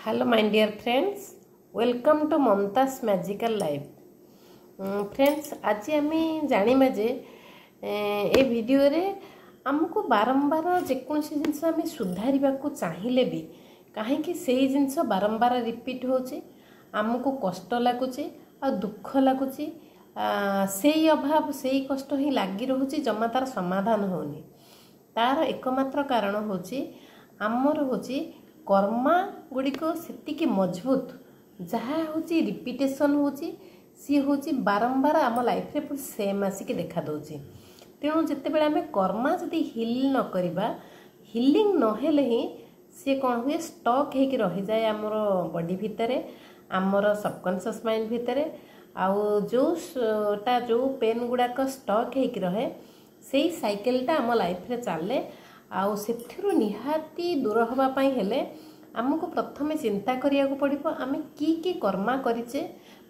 Hello my dear friends, welcome to Mamta's magical life. Friends, आज आम जाना जे ए वीडियो रे आमको बारंबार जेकोसी जिनस आम सुधार चाहिए भी कहीं से जिनस बारंबार रिपीट होचे आमको कष्ट लगुच आ दुख लगुच से अभाव से कष्ट ही लगी रोचे जमा तार समाधान होनी। तार एकमात्र कारण होची आमर होची कर्मा गुड़िक से मजबूत जहाँ हूँ रिपीटेसन होची सी हूँ बारंबार आम लाइफ रे सेम आसिक देखा दूची। तेणु जिते आम कर्मा जदि हिल न करवा हिलिंग नहेले ही सी कौन हुए स्टक होकर रही जाए आमर बॉडी भितर आमर सबकॉन्शियस माइंड भितर आउ जो पेन गुड़ाक स्टक होकर रहे से साइकेलटा आम लाइफ रे चले आउ सेठिरु निहाती दूर होगापाई हेले आमको प्रथमे चिंता करिया को पड़िबो आमे की कर्मा करिचे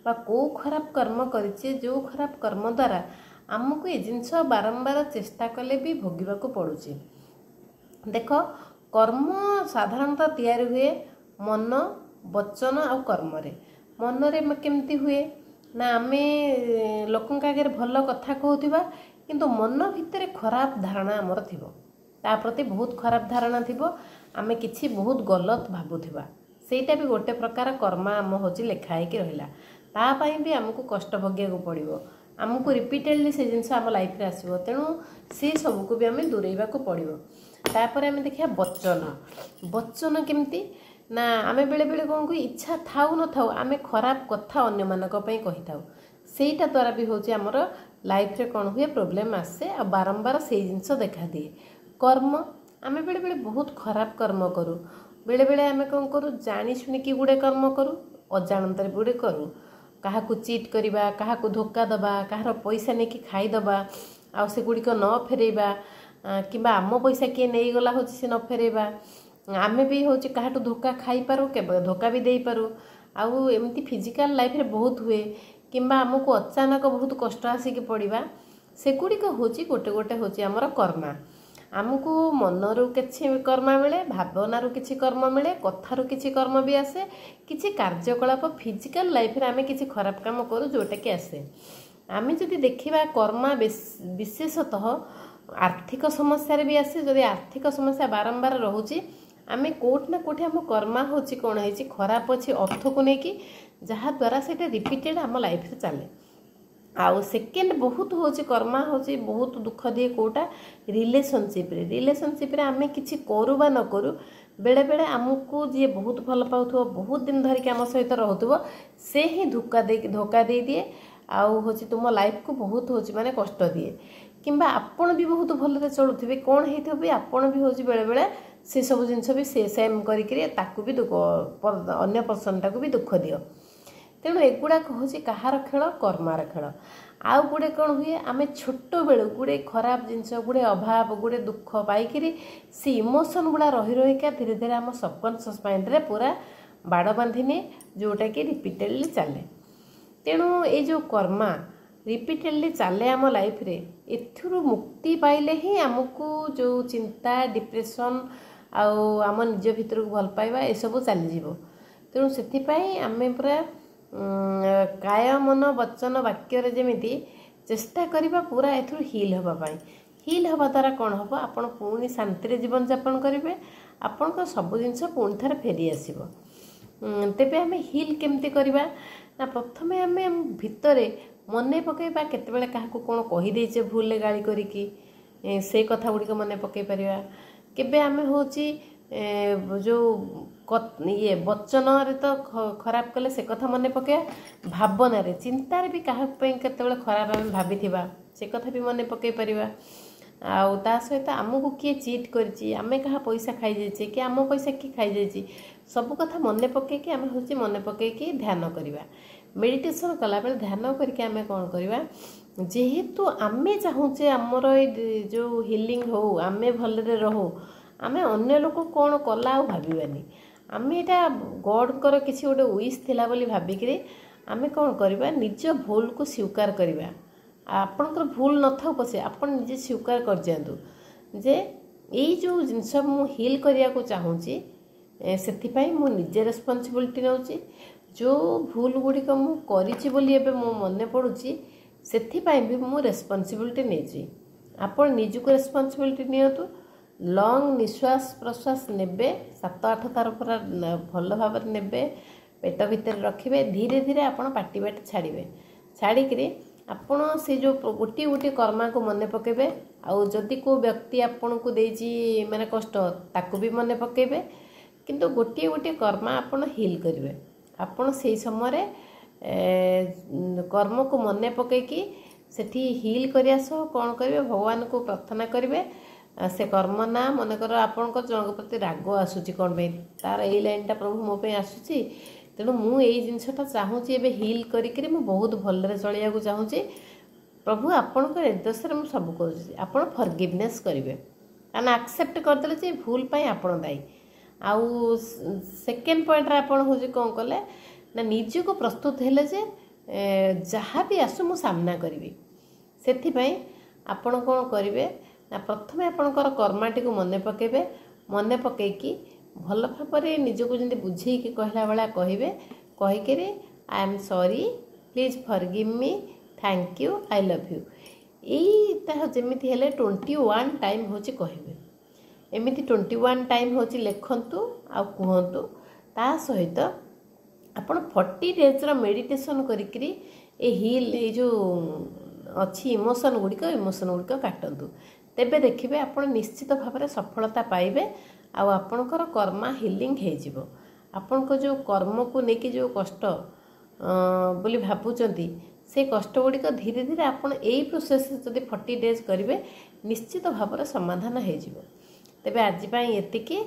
बा को खराब कर्म करिचे जो खराब कर्म द्वारा आमको ए जिनस बारंबार चेष्टा कले भी भोगिबा को पड़ुचे। देखो, कर्म साधारणतः तैयारी हुए मन वचन आउ कर्म रे। मन रे केमती हुए ना आमे लोकंक आगे भल कथा कहूथिबा किंतु मन भितर खराब धारणा आमर थिबो, ता प्रति बहुत खराब धारणा थिबो, आमे किछि बहुत गलत भाबुथिबा, सेटा भी गोटे प्रकार कर्मा आम होची लेखाई कि रहिला। ता पई भी हमको कष्ट भोगिया को पड़िबो, हमको रिपीटेडली से जिनस आम लाइफ रे आसीबो। तेणु से सब को भी आमे दूरेइबा को पड़िबो। तापर आमे देखिया वचन केमती ना आमे बेले बेले कोन को इच्छा थाउ न थाउ आमे खराब कथा अन्य मानक पई कहि थाउ, सेटा द्वारा भी होची हमर लाइफ रे कोन हुए प्रॉब्लम आसे आ बारंबार से जिनस देखा दिए। कर्म आमे बेले बेले बहुत खराब कर्म करूँ, बेले बेले आमे कौन करूँ जानी शुणी कि गुड़े कर्म करूँ, अजाणत गुड़े करूँ, क्या चीट करवा, क्या धोखा दबा, कହାର पैसा नहीं कि खाईदबा आ से गुड़िक न फेरइबा कि आम पैसा किए नहीं गला हो से न फेरइबा। आमे भी हूँ क्या धोखा खाई पारू के धोखा भी दे पारू। आउ एमती फिजिकल लाइफ रे बहुत हुए कि आमको अचानक बहुत कष्ट आसिक पड़ा, सेगुड़िक हूँ गोटे गोटे हूँ आमर कर्मा। आमको मनरू किसी कर्म मिले, भावनारू किसी कर्म मिले, कथारू किसी कर्म भी आसे, किसी कार्यकलाप फिजिकल लाइफ रे आमे किसी खराब काम करूँ जोटा कि आसे। आमे जदि देखिबा कर्मा विशेषतः आर्थिक समस्या भी आसे। जदि आर्थिक समस्या बारंबार रोचे आमे कोट ना कोठी आम कर्मा होची कौन है खराब अच्छी अर्थ को लेकिन जहाँ द्वारा से रिपीटेड आम लाइफ रे चले। आउ सेकेंड बहुत हूँ कर्मा हूँ बहुत दुख दिए कोटा रिलेशनशिप रे आमे किछि करू बा न करू बेले बेले आमको जी बहुत भल पाउथो बहुत दिन धरिक आम सहित रोथुबो से ही धोखा दे दिए आउ हूँ तुम लाइफ को बहुत हूँ माने कष्ट दिए। किंबा आपण भी बहुत भलरे चलुथिबे कौन हेइथो भी आपण भी हूँ बेले बेले से सब जिनस भी से सेम करिकरी ताकू भी दुख अन्य पर्सन टाकू भी दुख दियो। तेणु एगुड़ाक हूँ कहार खेल कर्मार खेल। आउ गुड़े कौन हुए आमे छोट बेलू गुड़े खराब जिनस गुड़े अभाव गुड़े दुख पाइकिरी से इमोशन गुड़ा रही रहीका धीरे धीरे आम सबकॉन्शियस माइंड रे पूरा बाड़ बांधिने जोटा कि रिपीटेडली चले। तेणु ये जो कर्मा रिपीटेडली चले आम लाइफ रे एथुरु मुक्ति पाइले ही आमको जो चिंता डिप्रेशन आउ आम निज भितर को भल पाइबा ए सब चलीजिवो। तेणु से आमे पूरा काय मन वचन वाक्य जमी चेष्टा करिबा पूरा एथुरु हिल होगापाई। हिल होगा द्वारा कौन हम आपण पुणी शांति जीवन यापन करेंगे, आपण को सब जिनस पुणी थे फेरी आसो। तेबे आमे हिल केमती करवा ना प्रथमे आमे भितरे मने पकेबा केतेबेले काहाकू कोन कहि देचे भूल गाली करिकी से कथा गुड़िक मने पकई पारिबा। केबे आमे होची जो ये वचन रे तो खराब कले से कथा मने पके, भावना रे चिंता रे भी क्या केतेबेले खराब आमे भाबिथिबा से कथा भी मने पकई परिबा। आउ ता सहित आमको किए चीट करची आमे कहा पैसा खाई जाइए कि आम पैसा किए खाई जाइए सब कथा मने पकईकि आमे होची मने पकईकि ध्यान करवा। मेडिटेशन कला बेले ध्यान करके आमे कौन करवा जेहेतु आमे चाहूचे आमर जो हिलिंग हो आमे भलरे रहो आमे अन्य लोक कौन कला आ भाबानी आमे एटा गॉडकर किसी गोटे विश थिला बोली भाबिकरी आमे कौन करवा निज भूल को स्वीकार करवा। आपणकर भूल न था पछे आपण निजे स्वीकार कर जातु जे यही जो जिनस मु हिल करिया को चाहूची ସେଥିପାଇଁ ମୁଁ ନିଜେ ରେସ୍ପନ୍ସିବିଲିଟି ନେଉଛି। ଯେଉଁ ଭୁଲ ଗୁଡ଼ିକ ମୁଁ କରିଛି ବୋଲି ଏବେ ମୋ ମନେ ପଡ଼ୁଛି ସେଥିପାଇଁ ବି ମୁଁ ରେସ୍ପନ୍ସିବିଲିଟି ନେଇଛି। ଆପଣ ନିଜକୁ ରେସ୍ପନ୍ସିବିଲିଟି ନିଅନ୍ତୁ। ଲଙ୍ଗ ନିଶ୍ୱାସ ପ୍ରଶ୍ୱାସ ନେବେ, 7-8 ଥର ପୁରା ଭଲ ଭାବରେ ନେବେ, ପେଟ ଭିତରେ ରଖିବେ। ଧୀରେ ଧୀରେ ଆପଣ ପାଟି ବାଟେ ଛାଡ଼ିବେ। ଛାଡ଼ିକିରି ଆପଣ ସେ ଯେଉଁ ଗୋଟିଏ ଗୋଟିଏ କର୍ମାକୁ ମନେ ପକାଇବେ। ଆଉ ଯଦି କେଉଁ ବ୍ୟକ୍ତି ଆପଣଙ୍କୁ ଦେଇଛି ମାନେ କଷ୍ଟ, ତାକୁ ବି ମନେ ପକାଇବେ। କିନ୍ତୁ ଗୋଟିଏ ଗୋଟିଏ କର୍ମା ଆପଣ ହିଲ୍ କରିବେ। ଆପଣ ସେଇ ସମୟରେ କର୍ମକୁ ମନେ ପକାଇକି ସେଠି ହିଲ୍ କରିବା ସହ କ'ଣ କରିବେ, ଭଗବାନଙ୍କୁ ପ୍ରାର୍ଥନା କରିବେ। ସେ କର୍ମ ନା ମନେକର ଆପଣଙ୍କର ଜଣଙ୍କ ପ୍ରତି ରାଗ ଆସୁଛି, କ'ଣ ପାଇଁ ତାର ଏଇ ଲାଇନ୍ଟା ପ୍ରଭୁ ମୋ ପାଇଁ ଆସୁଛି, ତେଣୁ ମୁଁ ଏଇ ଜିନିଷଟା ଚାହୁଁଛି ଏବେ ହିଲ୍ କରିକିରି ମୁଁ ବହୁତ ଭଲରେ ଚଳିବାକୁ ଚାହୁଁଛି। ପ୍ରଭୁ ଆପଣଙ୍କ ନିର୍ଦ୍ଦେଶରେ ମୁଁ ସବୁ କରୁଛି। ଆପଣ ଫରଗିଭନେସ୍ କରିବେ, କାରଣ ଆକ୍ସେପ୍ଟ କରିଦେଲେ ଯେ ଭୁଲ ପାଇଁ ଆପଣ ଦାୟୀ। ଆଉ ସେକେଣ୍ଡ ପଏଣ୍ଟରେ ଆପଣ ହେଉଛି କ'ଣ କଲେ ନା ନିଜକୁ ପ୍ରସ୍ତୁତ ହେଲେ ଯେ ଯାହା ବି ଆସୁ ମୁଁ ସାମ୍ନା କରିବି। ସେଥିପାଇଁ ଆପଣ କ'ଣ କରିବେ ନା ପ୍ରଥମେ ଆପଣଙ୍କର କର୍ମାଟିକୁ ମନେ ପକାଇବେ। ମନେ ପକାଇକି ଭଲ ଭାବରେ ନିଜକୁ ଯେମିତି ବୁଝେଇକି କହିଲା ଭଳିଆ କହିବେ। କହିକିରି I am sorry, please forgive me, thank you, I love you. ଏଇଟା ଯେମିତି ହେଲେ 21 ଟାଇମ୍ ହେଉଛି କହିବେ। ଏମିତି 21 ଟାଇମ୍ ହେଉଛି ଲେଖନ୍ତୁ ଆଉ କୁହନ୍ତୁ। ତା ସହିତ ଆପଣ 40 ଡେଜ୍ର ମେଡ଼ିଟେସନ୍ କରିକିରି ଏଇ ଯେଉଁ ଅଛି ଇମୋସନ୍ ଗୁଡ଼ିକ କାଟନ୍ତୁ। ତେବେ ଦେଖିବେ ଆପଣ ନିଶ୍ଚିତ ଭାବରେ ସଫଳତା ପାଇବେ। ଆଉ ଆପଣଙ୍କର କର୍ମା ହିଲିଂ ହେଇଯିବ। ଆପଣଙ୍କ ଯେଉଁ କର୍ମକୁ ନେଇକି ଯେଉଁ କଷ୍ଟ ବୋଲି ଭାବୁଛନ୍ତି, ସେ କଷ୍ଟ ଗୁଡ଼ିକ ଧୀରେ ଧୀରେ ଆପଣ ଏଇ ପ୍ରୋସେସ୍ରେ ଯଦି 40 ଡେଜ୍ କରିବେ ନିଶ୍ଚିତ ଭାବରେ ସମାଧାନ ହେଇଯିବ। ତେବେ ଆଜି ପାଇଁ ଏତିକି।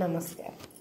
ନମସ୍କାର।